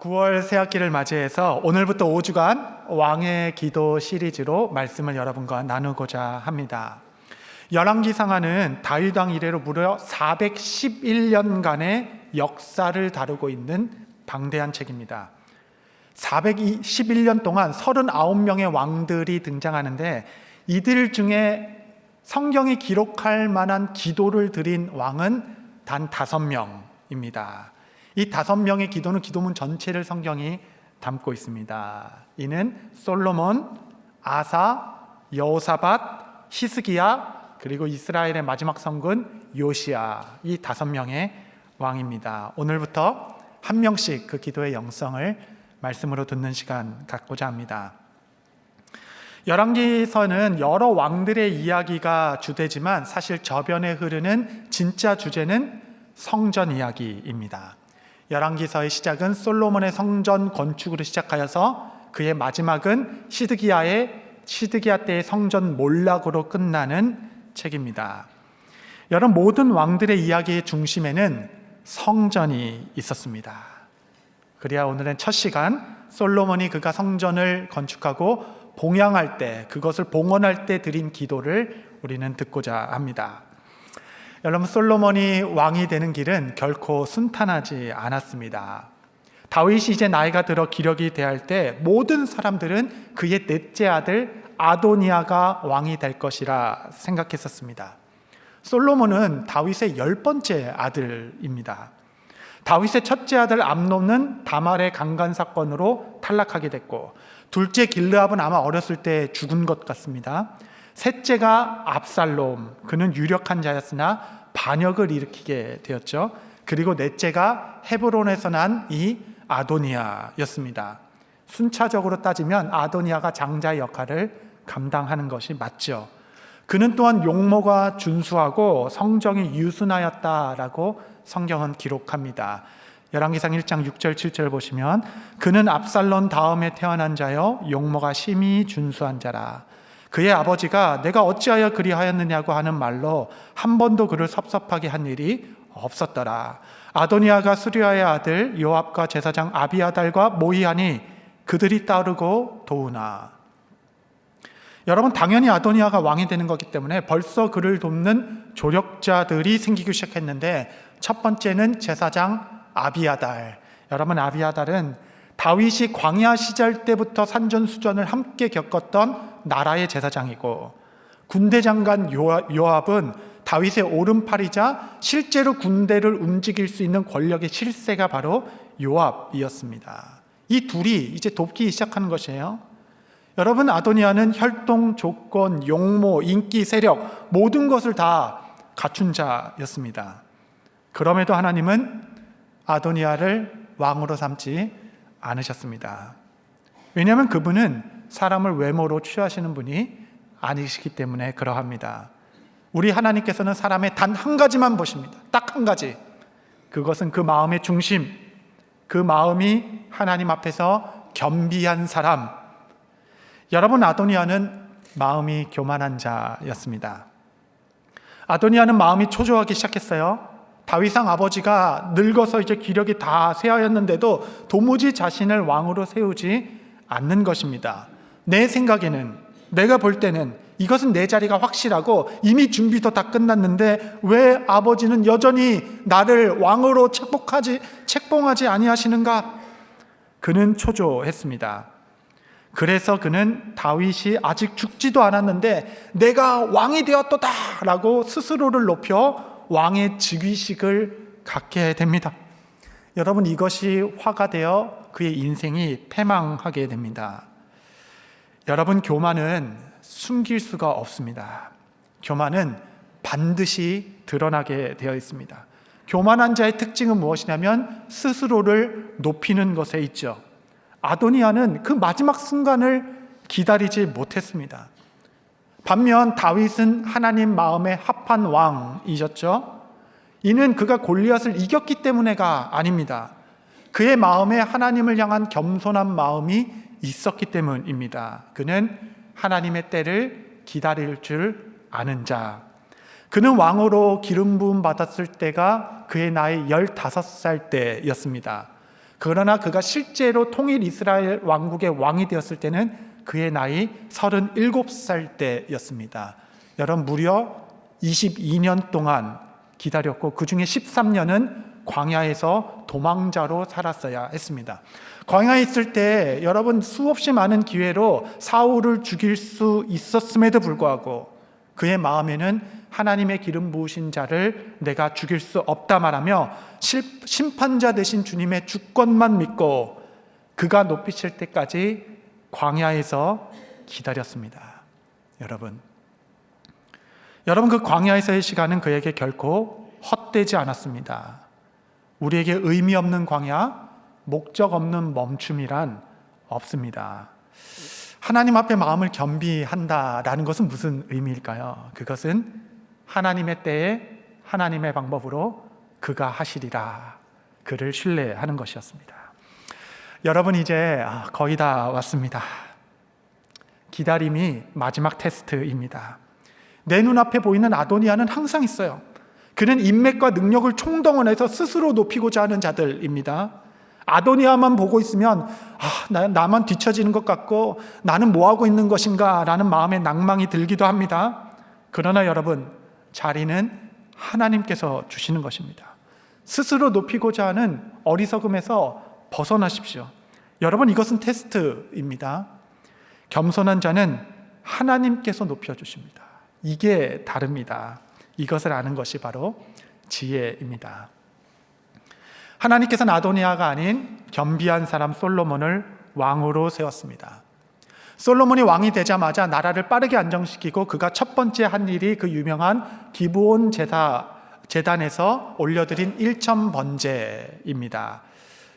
9월 새학기를 맞이해서 오늘부터 5주간 왕의 기도 시리즈로 말씀을 여러분과 나누고자 합니다. 열왕기상하는 다윗 왕 이래로 무려 411년간의 역사를 다루고 있는 방대한 책입니다. 411년 동안 39명의 왕들이 등장하는데 이들 중에 성경이 기록할 만한 기도를 드린 왕은 단 5명입니다. 이 5명의 기도는 기도문 전체를 성경이 담고 있습니다. 이는 솔로몬, 아사, 여호사밧, 히스기야, 그리고 이스라엘의 마지막 성군 요시야, 이 5명의 왕입니다. 오늘부터 한 명씩 그 기도의 영성을 말씀으로 듣는 시간 갖고자 합니다. 열왕기서는 여러 왕들의 이야기가 주되지만 사실 저변에 흐르는 진짜 주제는 성전 이야기입니다. 열왕기서의 시작은 솔로몬의 성전 건축으로 시작하여서 그의 마지막은 시드기야 때의 성전 몰락으로 끝나는 책입니다. 여러분, 모든 왕들의 이야기의 중심에는 성전이 있었습니다. 그래야 오늘은 첫 시간 솔로몬이 그가 성전을 건축하고 봉양할 때, 그것을 봉헌할 때 드린 기도를 우리는 듣고자 합니다. 여러분, 솔로몬이 왕이 되는 길은 결코 순탄하지 않았습니다. 다윗이 이제 나이가 들어 기력이 대할 때 모든 사람들은 그의 넷째 아들 아도니아가 왕이 될 것이라 생각했었습니다. 솔로몬은 다윗의 10번째 아들입니다. 다윗의 첫째 아들 암논은 다말의 강간 사건으로 탈락하게 됐고, 둘째 길르압은 아마 어렸을 때 죽은 것 같습니다. 셋째가 압살롬, 그는 유력한 자였으나 반역을 일으키게 되었죠. 그리고 넷째가 헤브론에서 난 이 아도니아였습니다. 순차적으로 따지면 아도니아가 장자의 역할을 감당하는 것이 맞죠. 그는 또한 용모가 준수하고 성정이 유순하였다라고 성경은 기록합니다. 열왕기상 1장 6절 7절 보시면 그는 압살롬 다음에 태어난 자여 용모가 심히 준수한 자라. 그의 아버지가 내가 어찌하여 그리하였느냐고 하는 말로 한 번도 그를 섭섭하게 한 일이 없었더라. 아도니아가 수리아의 아들 요압과 제사장 아비아달과 모히하니 그들이 따르고 도우나. 여러분, 당연히 아도니아가 왕이 되는 거기 때문에 벌써 그를 돕는 조력자들이 생기기 시작했는데, 첫 번째는 제사장 아비아달. 여러분, 아비아달은 다윗이 광야 시절 때부터 산전수전을 함께 겪었던 나라의 제사장이고, 군대 장관 요압은 다윗의 오른팔이자 실제로 군대를 움직일 수 있는 권력의 실세가 바로 요압이었습니다. 이 둘이 이제 돕기 시작하는 것이에요. 여러분, 아도니아는 혈통, 조건, 용모, 인기, 세력 모든 것을 다 갖춘 자였습니다. 그럼에도 하나님은 아도니아를 왕으로 삼지 않으셨습니다. 왜냐하면 그분은 사람을 외모로 취하시는 분이 아니시기 때문에 그러합니다. 우리 하나님께서는 사람의 단 한 가지만 보십니다. 딱 한 가지. 그것은 그 마음의 중심, 그 마음이 하나님 앞에서 겸비한 사람. 여러분, 아도니아는 마음이 교만한 자였습니다. 아도니아는 마음이 초조하기 시작했어요. 다윗왕 아버지가 늙어서 이제 기력이 다 쇠하였는데도 도무지 자신을 왕으로 세우지 않는 것입니다. 내 생각에는, 내가 볼 때는 이것은 내 자리가 확실하고 이미 준비도 다 끝났는데 왜 아버지는 여전히 나를 왕으로 책봉하지 아니하시는가? 그는 초조했습니다. 그래서 그는 다윗이 아직 죽지도 않았는데 내가 왕이 되었도다 라고 스스로를 높여 왕의 즉위식을 갖게 됩니다. 여러분, 이것이 화가 되어 그의 인생이 패망하게 됩니다. 여러분, 교만은 숨길 수가 없습니다. 교만은 반드시 드러나게 되어 있습니다. 교만한 자의 특징은 무엇이냐면 스스로를 높이는 것에 있죠. 아도니아는 그 마지막 순간을 기다리지 못했습니다. 반면 다윗은 하나님 마음에 합한 왕이셨죠. 이는 그가 골리앗을 이겼기 때문에가 아닙니다. 그의 마음에 하나님을 향한 겸손한 마음이 있었기 때문입니다. 그는 하나님의 때를 기다릴 줄 아는 자. 그는 왕으로 기름 부음 받았을 때가 그의 나이 15살 때였습니다. 그러나 그가 실제로 통일 이스라엘 왕국의 왕이 되었을 때는 그의 나이 37살 때였습니다. 여러분, 무려 22년 동안 기다렸고 그 중에 13년은 광야에서 도망자로 살았어야 했습니다. 광야에 있을 때 여러분, 수없이 많은 기회로 사울을 죽일 수 있었음에도 불구하고 그의 마음에는 하나님의 기름 부으신 자를 내가 죽일 수 없다 말하며 심판자 되신 주님의 주권만 믿고 그가 높이실 때까지 광야에서 기다렸습니다. 여러분, 그 광야에서의 시간은 그에게 결코 헛되지 않았습니다. 우리에게 의미 없는 광야, 목적 없는 멈춤이란 없습니다. 하나님 앞에 마음을 겸비한다라는 것은 무슨 의미일까요? 그것은 하나님의 때에 하나님의 방법으로 그가 하시리라, 그를 신뢰하는 것이었습니다. 여러분, 이제 거의 다 왔습니다. 기다림이 마지막 테스트입니다. 내 눈앞에 보이는 아도니아는 항상 있어요. 그는 인맥과 능력을 총동원해서 스스로 높이고자 하는 자들입니다. 아도니아만 보고 있으면 나만 뒤처지는 것 같고 나는 뭐하고 있는 것인가 라는 마음의 낭망이 들기도 합니다. 그러나 여러분, 자리는 하나님께서 주시는 것입니다. 스스로 높이고자 하는 어리석음에서 벗어나십시오. 여러분, 이것은 테스트입니다. 겸손한 자는 하나님께서 높여주십니다. 이게 다릅니다. 이것을 아는 것이 바로 지혜입니다. 하나님께서는 아도니아가 아닌 겸비한 사람 솔로몬을 왕으로 세웠습니다. 솔로몬이 왕이 되자마자 나라를 빠르게 안정시키고 그가 첫 번째 한 일이 그 유명한 기브온 제단에서 올려드린 일천번제입니다.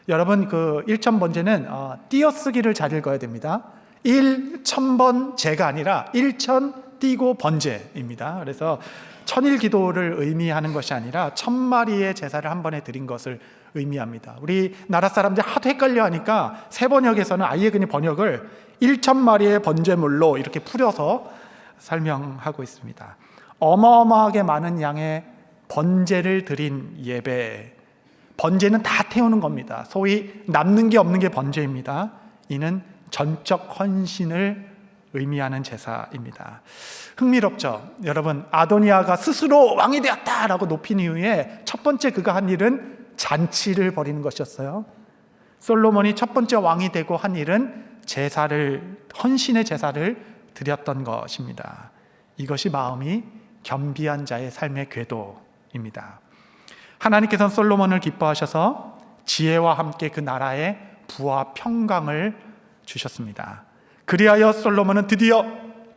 여러분, 그 일천번제는 띄어쓰기를 잘 읽어야 됩니다. 1,000번제가 아니라 1,000 띄고 번제입니다. 그래서 천일 기도를 의미하는 것이 아니라 1000마리의 제사를 한 번에 드린 것을 의미합니다. 우리나라 사람들 하도 헷갈려 하니까 세번역에서는 아예 그냥 번역을 1000마리의 번제물로 이렇게 풀어서 설명하고 있습니다. 어마어마하게 많은 양의 번제를 드린 예배. 번제는 다 태우는 겁니다. 소위 남는 게 없는 게 번제입니다. 이는 전적 헌신을 의미하는 제사입니다. 흥미롭죠? 여러분, 아도니아가 스스로 왕이 되었다라고 높인 이후에 첫 번째 그가 한 일은 잔치를 벌이는 것이었어요. 솔로몬이 첫 번째 왕이 되고 한 일은 헌신의 제사를 드렸던 것입니다. 이것이 마음이 겸비한 자의 삶의 궤도입니다. 하나님께서는 솔로몬을 기뻐하셔서 지혜와 함께 그 나라에 부와 평강을 주셨습니다. 그리하여 솔로몬은 드디어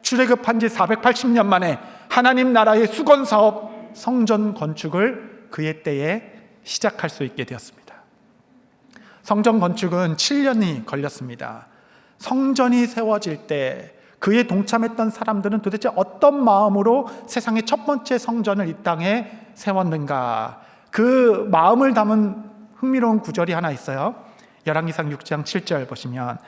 출애굽한 지 480년 만에 하나님 나라의 수건 사업, 성전 건축을 그의 때에 시작할 수 있게 되었습니다. 성전 건축은 7년이 걸렸습니다. 성전이 세워질 때 그에 동참했던 사람들은 도대체 어떤 마음으로 세상의 첫 번째 성전을 이 땅에 세웠는가, 그 마음을 담은 흥미로운 구절이 하나 있어요. 열왕기상 6장 7절 보시면,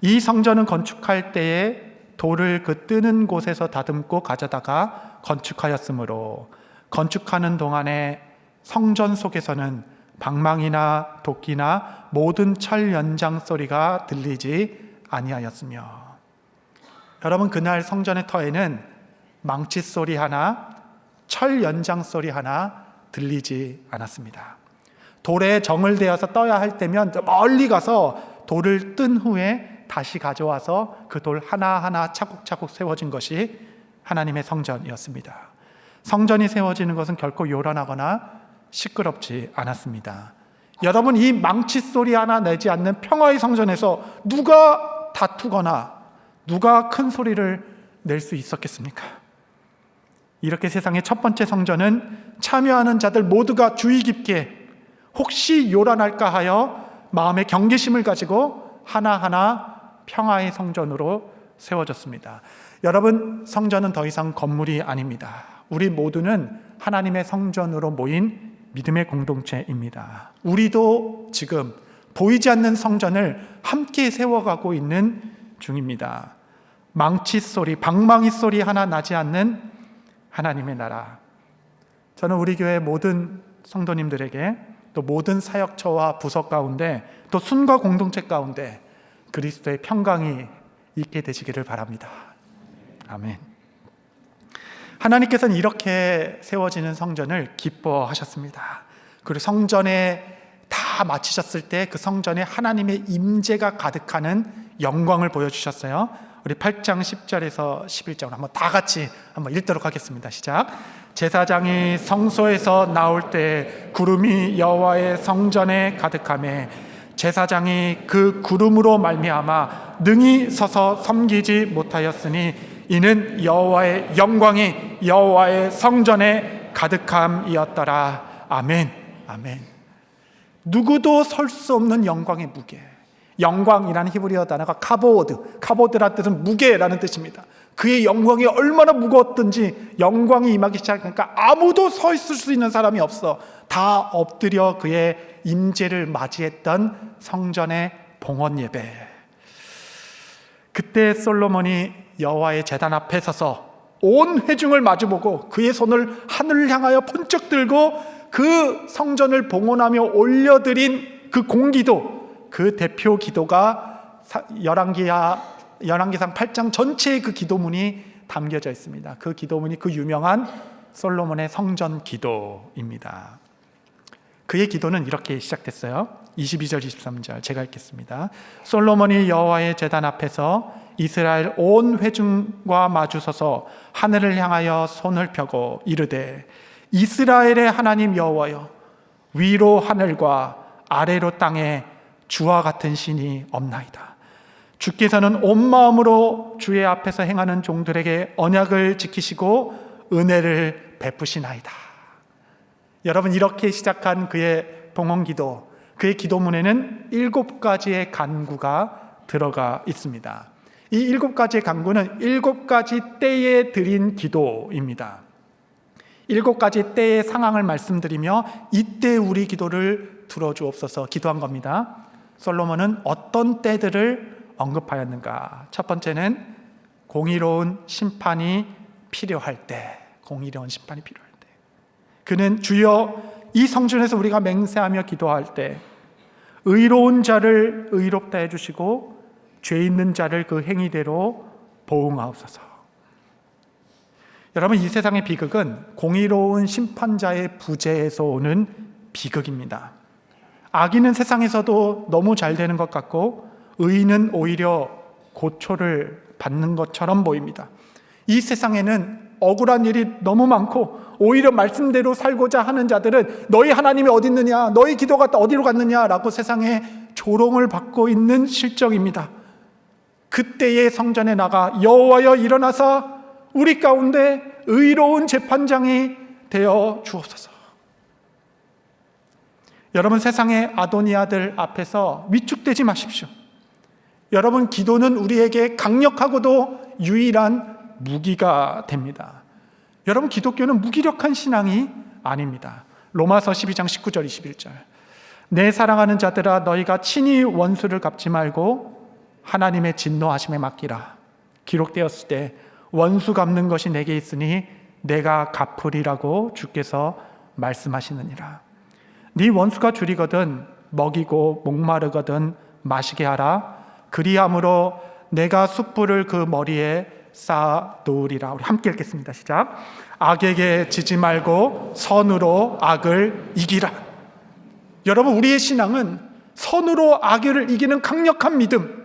이 성전은 건축할 때에 돌을 그 뜨는 곳에서 다듬고 가져다가 건축하였으므로 건축하는 동안에 성전 속에서는 방망이나 도끼나 모든 철 연장 소리가 들리지 아니하였으며. 여러분, 그날 성전의 터에는 망치 소리 하나, 철 연장 소리 하나 들리지 않았습니다. 돌에 정을 대어서 떠야 할 때면 멀리 가서 돌을 뜬 후에 다시 가져와서 그 돌 하나하나 차곡차곡 세워진 것이 하나님의 성전이었습니다. 성전이 세워지는 것은 결코 요란하거나 시끄럽지 않았습니다. 여러분, 이 망치 소리 하나 내지 않는 평화의 성전에서 누가 다투거나 누가 큰 소리를 낼 수 있었겠습니까? 이렇게 세상의 첫 번째 성전은 참여하는 자들 모두가 주의 깊게 혹시 요란할까 하여 마음의 경계심을 가지고 하나하나 평화의 성전으로 세워졌습니다. 여러분, 성전은 더 이상 건물이 아닙니다. 우리 모두는 하나님의 성전으로 모인 믿음의 공동체입니다. 우리도 지금 보이지 않는 성전을 함께 세워가고 있는 중입니다. 망치 소리, 방망이 소리 하나 나지 않는 하나님의 나라. 저는 우리 교회 모든 성도님들에게 또 모든 사역처와 부서 가운데 또 순과 공동체 가운데 그리스도의 평강이 있게 되시기를 바랍니다. 아멘. 하나님께서는 이렇게 세워지는 성전을 기뻐하셨습니다. 그리고 성전에 다 마치셨을 때 그 성전에 하나님의 임재가 가득하는 영광을 보여주셨어요. 우리 8장 10절에서 11절을 한번 다 같이 한번 읽도록 하겠습니다. 시작. 제사장이 성소에서 나올 때 구름이 여호와의 성전에 가득하매 제사장이 그 구름으로 말미암아 능히 서서 섬기지 못하였으니 이는 여호와의 영광이 여호와의 성전에 가득함이었더라. 아멘. 아멘. 누구도 설 수 없는 영광의 무게. 영광이라는 히브리어 단어가 카보드라는 뜻은 무게라는 뜻입니다. 그의 영광이 얼마나 무거웠든지 영광이 임하기 시작하니까 아무도 서 있을 수 있는 사람이 없어. 다 엎드려 그의 임재를 맞이했던 성전의 봉헌 예배. 그때 솔로몬이 여호와의 제단 앞에 서서 온 회중을 마주보고 그의 손을 하늘을 향하여 번쩍 들고 그 성전을 봉헌하며 올려드린 그 공기도, 그 대표 기도가 열왕기상 8장 전체의 그 기도문이 담겨져 있습니다. 그 기도문이 그 유명한 솔로몬의 성전 기도입니다. 그의 기도는 이렇게 시작됐어요. 22절 23절 제가 읽겠습니다. 솔로몬이 여호와의 제단 앞에서 이스라엘 온 회중과 마주서서 하늘을 향하여 손을 펴고 이르되 이스라엘의 하나님 여호와여, 위로 하늘과 아래로 땅에 주와 같은 신이 없나이다. 주께서는 온 마음으로 주의 앞에서 행하는 종들에게 언약을 지키시고 은혜를 베푸시나이다. 여러분, 이렇게 시작한 그의 봉헌기도, 그의 기도문에는 7가지의 간구가 들어가 있습니다. 이 7가지의 간구는 7가지 때에 드린 기도입니다. 7가지 때의 상황을 말씀드리며 이때 우리 기도를 들어주옵소서 기도한 겁니다. 솔로몬은 어떤 때들을 언급하였는가? 첫 번째는 공의로운 심판이 필요할 때, 공의로운 심판이 필요할 때. 그는 주여 이 성전에서 우리가 맹세하며 기도할 때 의로운 자를 의롭다 해주시고 죄 있는 자를 그 행위대로 보응하옵소서. 여러분, 이 세상의 비극은 공의로운 심판자의 부재에서 오는 비극입니다. 악인은 세상에서도 너무 잘 되는 것 같고 의인은 오히려 고초를 받는 것처럼 보입니다. 이 세상에는 억울한 일이 너무 많고 오히려 말씀대로 살고자 하는 자들은 너희 하나님이 어디 있느냐, 너희 기도가 어디로 갔느냐라고 세상에 조롱을 받고 있는 실정입니다. 그때의 성전에 나가 여호와여 일어나서 우리 가운데 의로운 재판장이 되어 주옵소서. 여러분, 세상의 아도니아들 앞에서 위축되지 마십시오. 여러분, 기도는 우리에게 강력하고도 유일한 무기가 됩니다. 여러분, 기독교는 무기력한 신앙이 아닙니다. 로마서 12장 19절 21절. 내 사랑하는 자들아, 너희가 친히 원수를 갚지 말고 하나님의 진노하심에 맡기라. 기록되었을 때 원수 갚는 것이 내게 있으니 내가 갚으리라고 주께서 말씀하시느니라. 네 원수가 줄이거든 먹이고 목마르거든 마시게 하라. 그리함으로 내가 숯불을 그 머리에 쌓아 놓으리라. 우리 함께 읽겠습니다. 시작. 악에게 지지 말고 선으로 악을 이기라. 여러분, 우리의 신앙은 선으로 악을 이기는 강력한 믿음.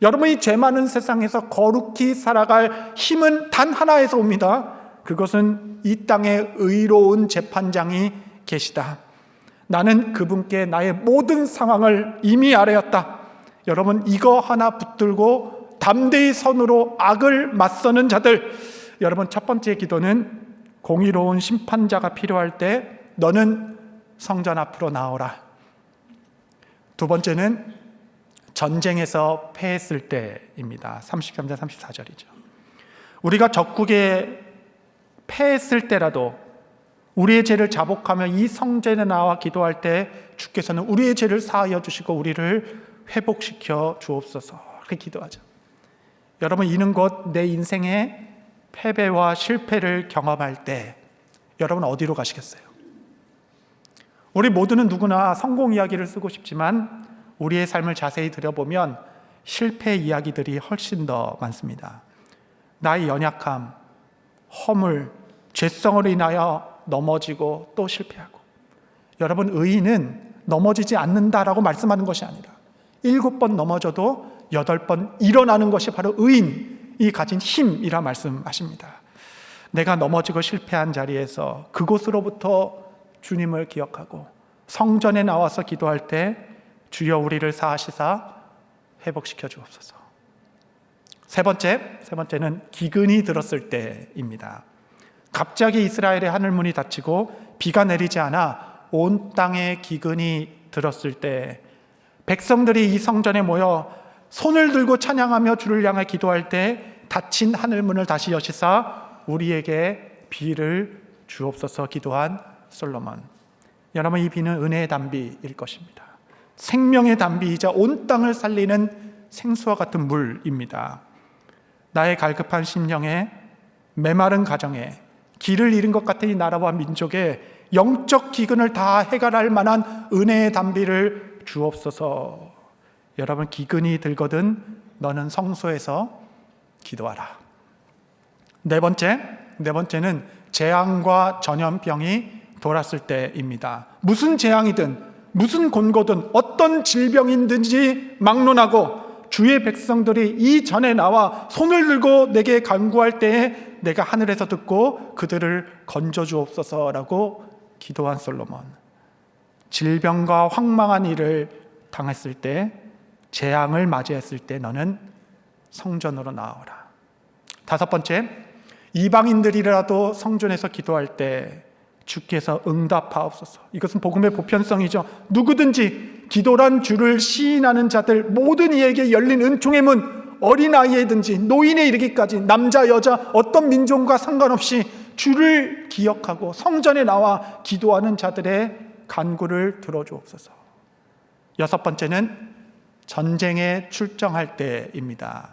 여러분이 죄 많은 세상에서 거룩히 살아갈 힘은 단 하나에서 옵니다. 그것은 이 땅에 의로운 재판장이 계시다. 나는 그분께 나의 모든 상황을 이미 아뢰었다. 여러분, 이거 하나 붙들고 담대히 선으로 악을 맞서는 자들. 여러분, 첫 번째 기도는 공의로운 심판자가 필요할 때 너는 성전 앞으로 나오라. 두 번째는 전쟁에서 패했을 때입니다. 33절 34절이죠. 우리가 적국에 패했을 때라도 우리의 죄를 자복하며 이 성전에 나와 기도할 때 주께서는 우리의 죄를 사하여 주시고 우리를 회복시켜 주옵소서. 그렇게 기도하죠. 여러분, 이는 곧 내 인생의 패배와 실패를 경험할 때 여러분 어디로 가시겠어요? 우리 모두는 누구나 성공 이야기를 쓰고 싶지만 우리의 삶을 자세히 들여보면 실패 이야기들이 훨씬 더 많습니다. 나의 연약함, 허물, 죄성으로 인하여 넘어지고 또 실패하고. 여러분, 의인은 넘어지지 않는다라고 말씀하는 것이 아니라 7번 넘어져도 8번 일어나는 것이 바로 의인이 가진 힘이라 말씀하십니다. 내가 넘어지고 실패한 자리에서 그곳으로부터 주님을 기억하고 성전에 나와서 기도할 때 주여 우리를 사하시사 회복시켜 주옵소서. 세 번째는 기근이 들었을 때입니다. 갑자기 이스라엘의 하늘문이 닫히고 비가 내리지 않아 온 땅에 기근이 들었을 때 백성들이 이 성전에 모여 손을 들고 찬양하며 주를 향해 기도할 때 닫힌 하늘문을 다시 여시사 우리에게 비를 주옵소서 기도한 솔로몬. 여러분, 이 비는 은혜의 단비일 것입니다. 생명의 단비이자 온 땅을 살리는 생수와 같은 물입니다. 나의 갈급한 심령에, 메마른 가정에, 길을 잃은 것 같은 이 나라와 민족의 영적 기근을 다 해결할 만한 은혜의 단비를 주옵소서. 여러분, 기근이 들거든 너는 성소에서 기도하라. 네 번째는 재앙과 전염병이 돌았을 때입니다. 무슨 재앙이든 무슨 곤고든 어떤 질병이든지 막론하고 주의 백성들이 이 전에 나와 손을 들고 내게 간구할 때에 내가 하늘에서 듣고 그들을 건져주옵소서라고 기도한 솔로몬. 질병과 황망한 일을 당했을 때, 재앙을 맞이했을 때 너는 성전으로 나아오라. 다섯 번째, 이방인들이라도 성전에서 기도할 때 주께서 응답하옵소서. 이것은 복음의 보편성이죠. 누구든지 기도란 주를 시인하는 자들 모든 이에게 열린 은총의 문, 어린아이에든지 노인에 이르기까지 남자 여자 어떤 민족과 상관없이 주를 기억하고 성전에 나와 기도하는 자들의 간구를 들어주옵소서. 여섯 번째는 전쟁에 출정할 때입니다.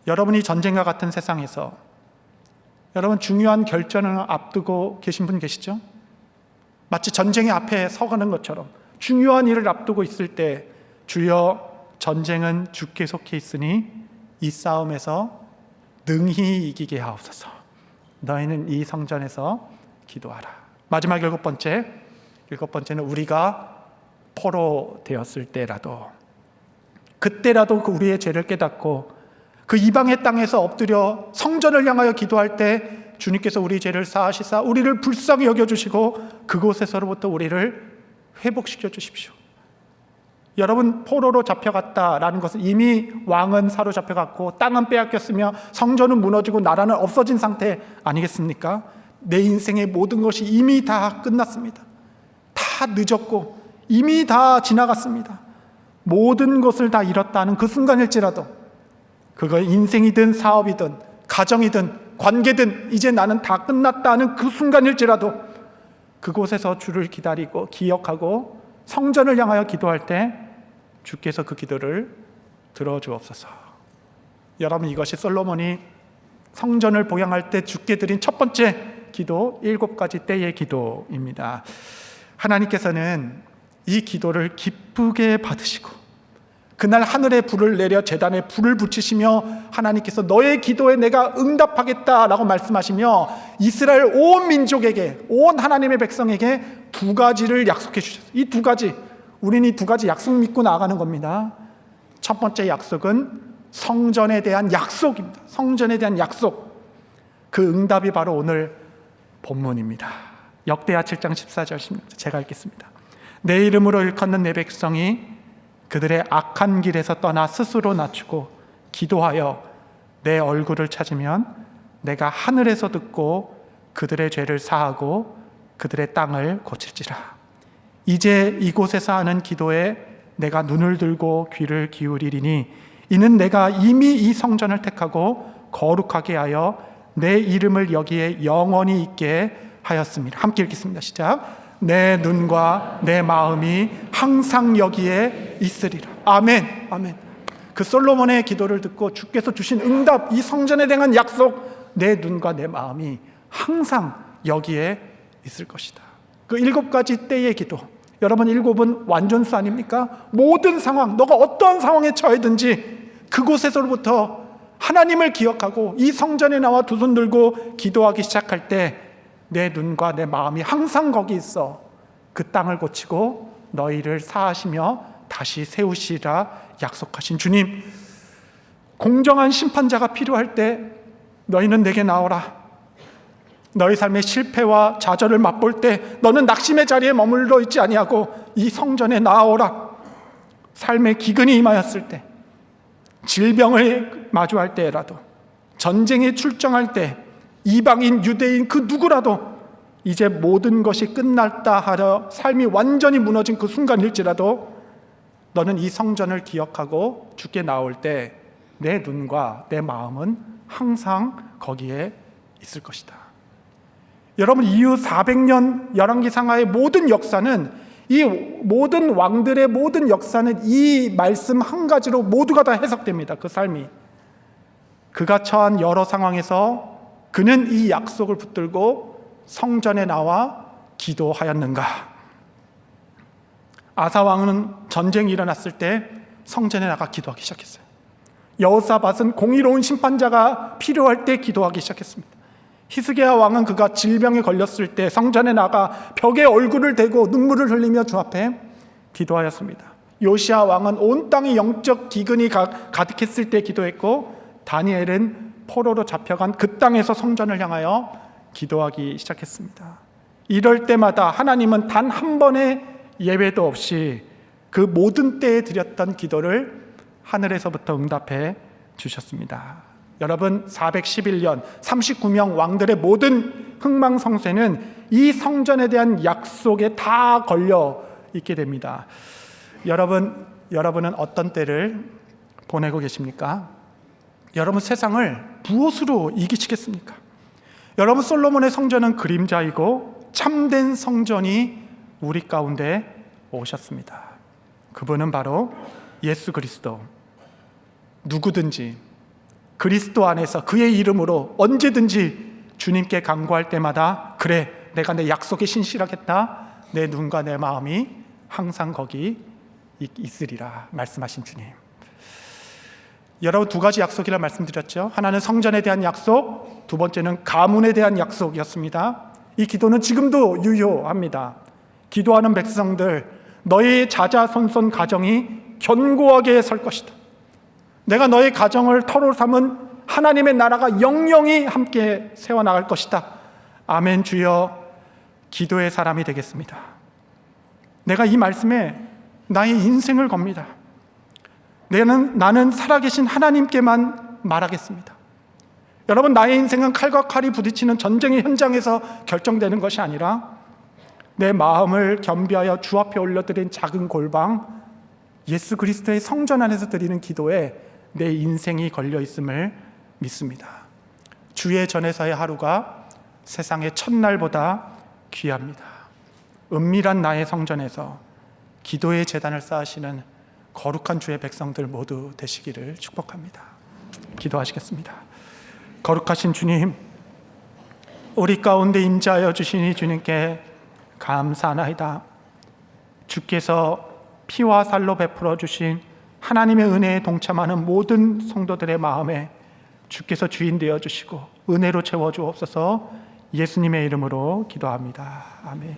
여러분이 전쟁과 같은 세상에서 여러분 중요한 결전을 앞두고 계신 분 계시죠? 마치 전쟁의 앞에 서가는 것처럼 중요한 일을 앞두고 있을 때 주여 전쟁은 주께 속해 있으니 이 싸움에서 능히 이기게 하옵소서. 너희는 이 성전에서 기도하라. 마지막 일곱 번째는 우리가 포로 되었을 때라도, 그때라도 그 우리의 죄를 깨닫고 그 이방의 땅에서 엎드려 성전을 향하여 기도할 때 주님께서 우리 죄를 사하시사 우리를 불쌍히 여겨주시고 그곳에서로부터 우리를 회복시켜 주십시오. 여러분, 포로로 잡혀갔다라는 것은 이미 왕은 사로잡혀갔고 땅은 빼앗겼으며 성전은 무너지고 나라는 없어진 상태 아니겠습니까? 내 인생의 모든 것이 이미 다 끝났습니다. 다 늦었고 이미 다 지나갔습니다. 모든 것을 다 잃었다는 그 순간일지라도, 그거 인생이든 사업이든 가정이든 관계든 이제 나는 다 끝났다는 그 순간일지라도 그곳에서 주를 기다리고 기억하고 성전을 향하여 기도할 때 주께서 그 기도를 들어주옵소서. 여러분, 이것이 솔로몬이 성전을 보양할 때 주께 드린 첫 번째 기도, 7가지 때의 기도입니다. 하나님께서는 이 기도를 기쁘게 받으시고 그날 하늘에 불을 내려 제단에 불을 붙이시며 하나님께서 너의 기도에 내가 응답하겠다라고 말씀하시며 이스라엘 온 민족에게, 온 하나님의 백성에게 2가지를 약속해 주셨어요. 이 2가지, 우리는 이 2가지 약속 믿고 나아가는 겁니다. 첫 번째 약속은 성전에 대한 약속입니다. 성전에 대한 약속. 그 응답이 바로 오늘 본문입니다. 역대하 7장 14절 16절 제가 읽겠습니다. 내 이름으로 일컫는 내 백성이 그들의 악한 길에서 떠나 스스로 낮추고 기도하여 내 얼굴을 찾으면 내가 하늘에서 듣고 그들의 죄를 사하고 그들의 땅을 고칠지라. 이제 이곳에서 하는 기도에 내가 눈을 들고 귀를 기울이리니 이는 내가 이미 이 성전을 택하고 거룩하게 하여 내 이름을 여기에 영원히 있게 하였습니다. 함께 읽겠습니다. 시작. 내 눈과 내 마음이 항상 여기에 있으리라. 아멘. 아멘. 그 솔로몬의 기도를 듣고 주께서 주신 응답, 이 성전에 대한 약속, 내 눈과 내 마음이 항상 여기에 있을 것이다. 그 7가지 때의 기도. 여러분, 7은 완전수 아닙니까? 모든 상황, 너가 어떠한 상황에 처해든지 그곳에서부터 하나님을 기억하고 이 성전에 나와 두 손 들고 기도하기 시작할 때 내 눈과 내 마음이 항상 거기 있어 그 땅을 고치고 너희를 사하시며 다시 세우시라 약속하신 주님, 공정한 심판자가 필요할 때 너희는 내게 나오라. 너희 삶의 실패와 좌절을 맛볼 때 너는 낙심의 자리에 머물러 있지 아니하고 이 성전에 나오라. 삶의 기근이 임하였을 때, 질병을 마주할 때라도, 전쟁에 출정할 때, 이방인, 유대인 그 누구라도 이제 모든 것이 끝났다 하려 삶이 완전히 무너진 그 순간일지라도 너는 이 성전을 기억하고 주께 나올 때 내 눈과 내 마음은 항상 거기에 있을 것이다. 여러분, 이후 400년 열왕기상하의 모든 역사는, 이 모든 왕들의 모든 역사는 이 말씀 한 가지로 모두가 다 해석됩니다. 그 삶이, 그가 처한 여러 상황에서 그는 이 약속을 붙들고 성전에 나와 기도하였는가. 아사 왕은 전쟁이 일어났을 때 성전에 나가 기도하기 시작했어요. 여호사밧은 공의로운 심판자가 필요할 때 기도하기 시작했습니다. 히스기야 왕은 그가 질병에 걸렸을 때 성전에 나가 벽에 얼굴을 대고 눈물을 흘리며 주 앞에 기도하였습니다. 요시야 왕은 온 땅이 영적 기근이 가득했을 때 기도했고, 다니엘은 포로로 잡혀간 그 땅에서 성전을 향하여 기도하기 시작했습니다. 이럴 때마다 하나님은 단 한 번의 예외도 없이 그 모든 때에 드렸던 기도를 하늘에서부터 응답해 주셨습니다. 여러분, 411년 39명 왕들의 모든 흥망성쇠는 이 성전에 대한 약속에 다 걸려 있게 됩니다. 여러분은 어떤 때를 보내고 계십니까? 여러분, 세상을 무엇으로 이기시겠습니까? 여러분, 솔로몬의 성전은 그림자이고 참된 성전이 우리 가운데 오셨습니다. 그분은 바로 예수 그리스도. 누구든지 그리스도 안에서 그의 이름으로 언제든지 주님께 간구할 때마다, 그래, 내가 내 약속에 신실하겠다, 내 눈과 내 마음이 항상 거기 있으리라 말씀하신 주님. 여러분, 2가지 약속이라 말씀드렸죠. 하나는 성전에 대한 약속, 두 번째는 가문에 대한 약속이었습니다. 이 기도는 지금도 유효합니다. 기도하는 백성들, 너의 자자손손 가정이 견고하게 설 것이다. 내가 너의 가정을 터로 삼은 하나님의 나라가 영영이 함께 세워나갈 것이다. 아멘. 주여, 기도의 사람이 되겠습니다. 내가 이 말씀에 나의 인생을 겁니다. 나는 살아계신 하나님께만 말하겠습니다. 여러분, 나의 인생은 칼과 칼이 부딪히는 전쟁의 현장에서 결정되는 것이 아니라 내 마음을 겸비하여 주 앞에 올려드린 작은 골방, 예수 그리스도의 성전 안에서 드리는 기도에 내 인생이 걸려 있음을 믿습니다. 주의 전에서의 하루가 세상의 첫날보다 귀합니다. 은밀한 나의 성전에서 기도의 제단을 쌓으시는 거룩한 주의 백성들 모두 되시기를 축복합니다. 기도하시겠습니다. 거룩하신 주님, 우리 가운데 임재하여 주시니 주님께 감사하나이다. 주께서 피와 살로 베풀어 주신 하나님의 은혜에 동참하는 모든 성도들의 마음에 주께서 주인 되어 주시고 은혜로 채워 주옵소서. 예수님의 이름으로 기도합니다. 아멘.